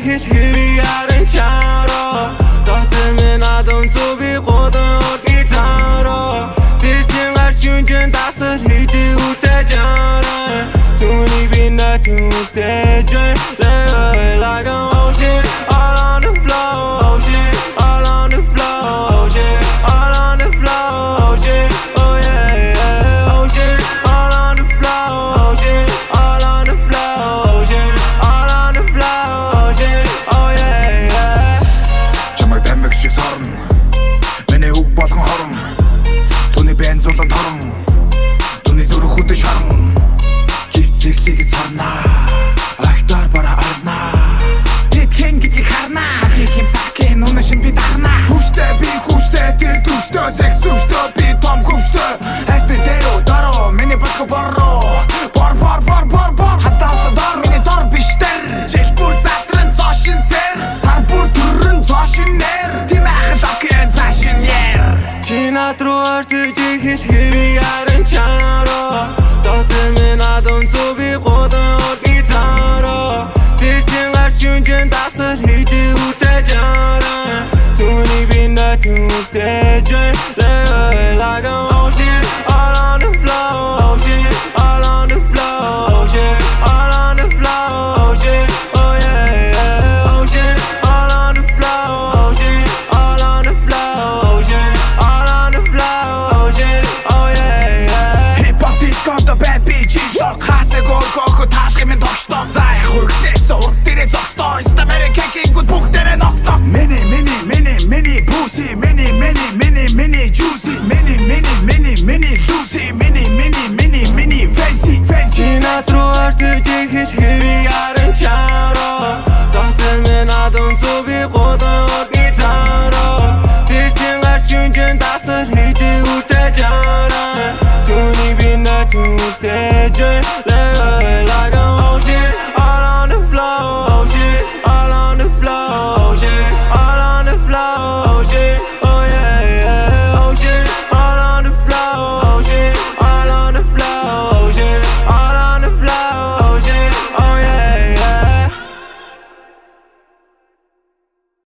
hit yarın çaro Dohtimin adım zubi kodun gitaro Dirtin karşıncın tasır hici urte canı Tuni binne tümükte cöyle Like an ocean all on the floor Ocean all on the floor Ocean all on the floor Ocean oh yeah Ocean all on the floor Ocean all on the floor Ocean all on the floor Ocean oh yeah Чамайг тамиг шиг сорно Миний үг болон хорон Түүний бэн зулан торон Түүний зүрх хөдөж харан Гівцэглийг сарнаа Ахтар бара арнаа Тэтгэн гэдгийг харнаа Хамгийн хэм сакэн үнэ шин би дагнаа Хүчтэй би хүчтэй тэр түштэй Секс рүүштэй би том хүчтэй Аль би дэрөө дөрөө Миний босго бороо Бор Хатааса дор Миний дор биштэр Жил бүр затран зошин сэр Сар бүр түрэн зошин нэр Тим ахал океан зашин ер Чинат руу ортож ихэл ярын чаро Доhtimin adım zubi kodun gitaro Dirtin karşıncın tasır hici urte canı Tuni binne tümükte cöyle Like an ocean all on the floor Ocean all on the floor Ocean all on the floor Ocean oh yeah Ocean all on the floor Ocean all on the floor Ocean all on the floor Ocean oh yeah Hip-hop disco-то band bitch-ийг Хасаг өргөөхөд таалах юм тогтоо За яг хөргнээс урд дээрээ зогсдоо Америкийн гингүүд бүгдээрээ ногтоо Mini pussy Mini juicy Mini Lucy Mini Facey Чинат руу ортож ихэл ярын чаро Dohtimin adım zubi kodun gitaro Dirtin karşıncın tasır hici urte canı Tuni binne tümükte cöyle